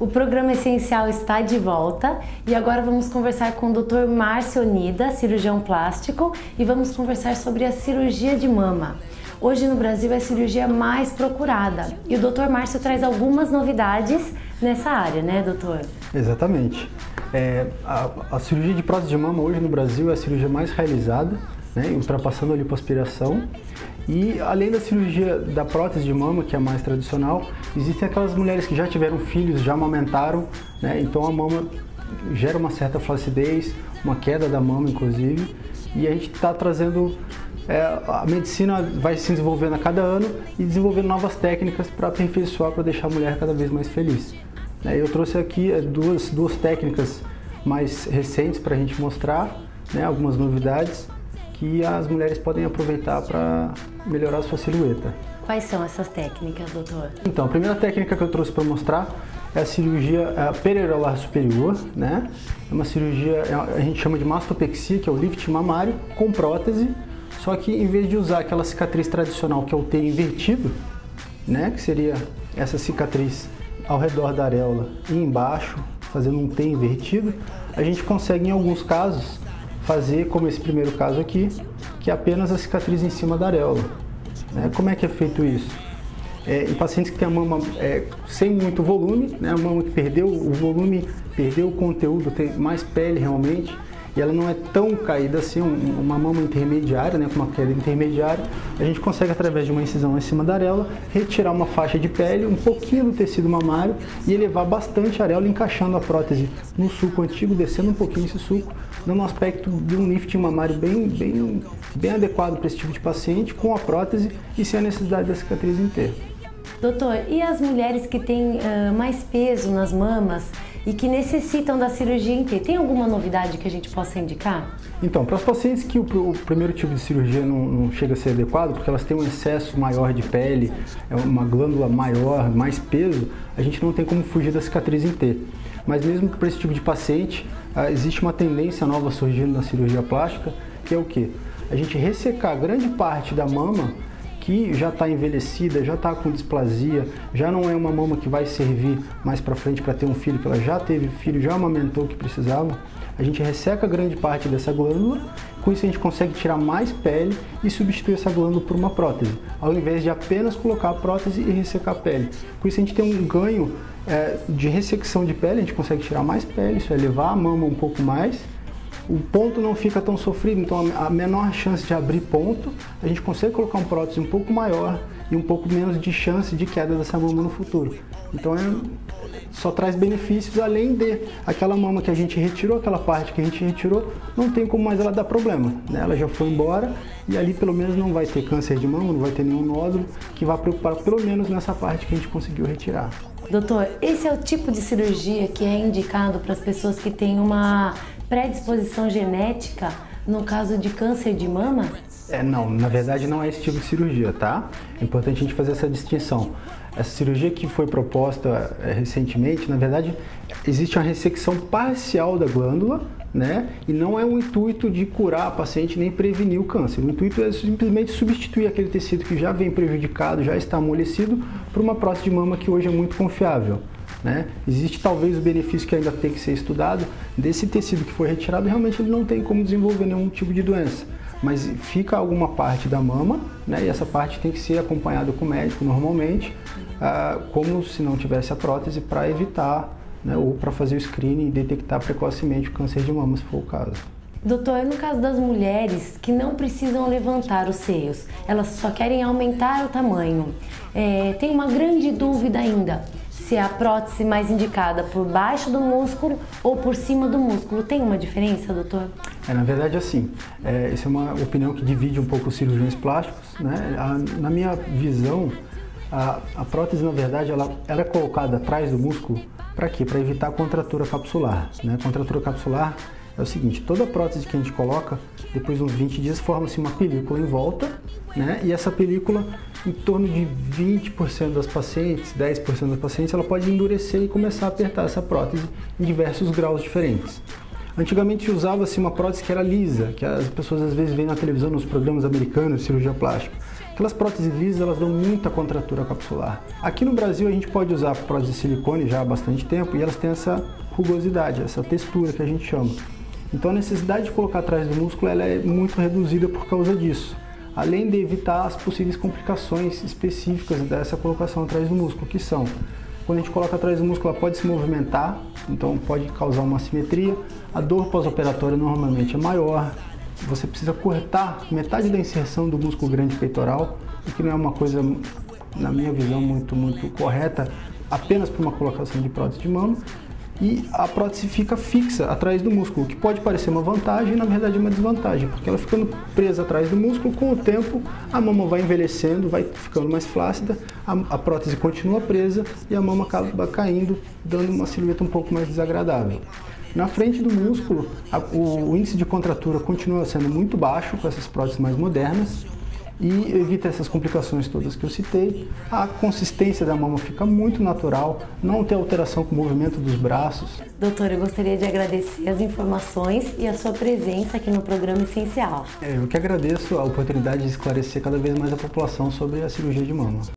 O programa Essencial está de volta e agora vamos conversar com o Dr. Márcio Onida, cirurgião plástico, e vamos conversar sobre a cirurgia de mama. Hoje no Brasil é a cirurgia mais procurada e o Dr. Márcio traz algumas novidades nessa área, né, doutor? Exatamente. A cirurgia de prótese de mama hoje no Brasil é a cirurgia mais realizada, né, ultrapassando a lipoaspiração. E além da cirurgia da prótese de mama, que é a mais tradicional, existem aquelas mulheres que já tiveram filhos, já amamentaram, né? Então a mama gera uma certa flacidez, uma queda da mama inclusive, e a gente está trazendo, a medicina vai se desenvolvendo a cada ano e desenvolvendo novas técnicas para aperfeiçoar, para deixar a mulher cada vez mais feliz. Eu trouxe aqui duas técnicas mais recentes para a gente mostrar, né, algumas novidades que as mulheres podem aproveitar para melhorar a sua silhueta. Quais são essas técnicas, doutor? Então, a primeira técnica que eu trouxe para mostrar é a cirurgia periareolar superior, né? É uma cirurgia, a gente chama de mastopexia, que é o lift mamário com prótese, só que em vez de usar aquela cicatriz tradicional que é o T invertido, né? Que seria essa cicatriz ao redor da areola e embaixo, fazendo um T invertido, a gente consegue em alguns casos fazer, como esse primeiro caso aqui, que é apenas a cicatriz em cima da areola. Como é que é feito isso? Em pacientes que têm a mama sem muito volume, né, a mama que perdeu o volume, perdeu o conteúdo, tem mais pele realmente, e ela não é tão caída assim, uma mama intermediária, né, com uma queda intermediária, a gente consegue, através de uma incisão em cima da areola, retirar uma faixa de pele, um pouquinho do tecido mamário e elevar bastante a areola, encaixando a prótese no sulco antigo, descendo um pouquinho esse sulco, dando um aspecto de um lifting mamário bem adequado para esse tipo de paciente, com a prótese e sem a necessidade da cicatriz inteira. Doutor, e as mulheres que têm mais peso nas mamas e que necessitam da cirurgia inteira, tem alguma novidade que a gente possa indicar? Então, para as pacientes que o primeiro tipo de cirurgia não chega a ser adequado, porque elas têm um excesso maior de pele, uma glândula maior, mais peso, a gente não tem como fugir da cicatriz inteira. Mas mesmo para esse tipo de paciente, existe uma tendência nova surgindo na cirurgia plástica, que é o quê? A gente ressecar grande parte da mama que já está envelhecida, já está com displasia, já não é uma mama que vai servir mais para frente para ter um filho, que ela já teve filho, já amamentou o que precisava. A gente resseca grande parte dessa glândula, com isso a gente consegue tirar mais pele e substituir essa glândula por uma prótese, ao invés de apenas colocar a prótese e ressecar a pele. Com isso a gente tem um ganho de ressecção de pele, a gente consegue tirar mais pele, isso é levar a mama um pouco mais. O ponto não fica tão sofrido, então a menor chance de abrir ponto, a gente consegue colocar um prótese um pouco maior e um pouco menos de chance de queda dessa mama no futuro. Então só traz benefícios, além de aquela mama que a gente retirou, aquela parte que a gente retirou, não tem como mais ela dar problema, né? Ela já foi embora e ali pelo menos não vai ter câncer de mama, não vai ter nenhum nódulo que vá preocupar pelo menos nessa parte que a gente conseguiu retirar. Doutor, esse é o tipo de cirurgia que é indicado para as pessoas que têm uma predisposição genética no caso de câncer de mama? Não, na verdade não é esse tipo de cirurgia, tá? É importante a gente fazer essa distinção. Essa cirurgia que foi proposta recentemente, na verdade, existe uma ressecção parcial da glândula, né? E não é um intuito de curar a paciente nem prevenir o câncer. O intuito é simplesmente substituir aquele tecido que já vem prejudicado, já está amolecido, por uma prótese de mama que hoje é muito confiável. Existe talvez o benefício que ainda tem que ser estudado desse tecido que foi retirado, realmente ele não tem como desenvolver nenhum tipo de doença, mas fica alguma parte da mama, né, e essa parte tem que ser acompanhada com o médico normalmente, como se não tivesse a prótese, para evitar, né, ou para fazer o screening e detectar precocemente o câncer de mama, se for o caso. Doutor, no caso das mulheres que não precisam levantar os seios, elas só querem aumentar o tamanho, tem uma grande dúvida ainda se é a prótese mais indicada por baixo do músculo ou por cima do músculo. Tem uma diferença, doutor? Na verdade, assim, essa é uma opinião que divide um pouco os cirurgiões plásticos, né? Na minha visão, a prótese, na verdade, ela é colocada atrás do músculo para quê? Para evitar a contratura capsular, né? A contratura capsular é o seguinte, toda prótese que a gente coloca, depois de uns 20 dias, forma-se uma película em volta, né? E essa película, em torno de 20% das pacientes, 10% das pacientes, ela pode endurecer e começar a apertar essa prótese em diversos graus diferentes. Antigamente usava-se uma prótese que era lisa, que as pessoas às vezes veem na televisão, nos programas americanos de cirurgia plástica, Aquelas próteses lisas, elas dão muita contratura capsular. Aqui no Brasil a gente pode usar prótese de silicone já há bastante tempo e elas têm essa rugosidade, essa textura que a gente chama. Então a necessidade de colocar atrás do músculo ela é muito reduzida por causa disso. Além de evitar as possíveis complicações específicas dessa colocação atrás do músculo, que são, quando a gente coloca atrás do músculo, ela pode se movimentar, então pode causar uma assimetria, a dor pós-operatória normalmente é maior, você precisa cortar metade da inserção do músculo grande peitoral, o que não é uma coisa, na minha visão, muito correta, apenas para uma colocação de prótese de mama. E a prótese fica fixa atrás do músculo, que pode parecer uma vantagem e na verdade é uma desvantagem, porque ela ficando presa atrás do músculo, com o tempo a mama vai envelhecendo, vai ficando mais flácida, a prótese continua presa e a mama acaba caindo, dando uma silhueta um pouco mais desagradável. Na frente do músculo, o índice de contratura continua sendo muito baixo com essas próteses mais modernas, e evita essas complicações todas que eu citei. A consistência da mama fica muito natural, não tem alteração com o movimento dos braços. Doutor, eu gostaria de agradecer as informações e a sua presença aqui no programa Essencial. Eu que agradeço a oportunidade de esclarecer cada vez mais a população sobre a cirurgia de mama.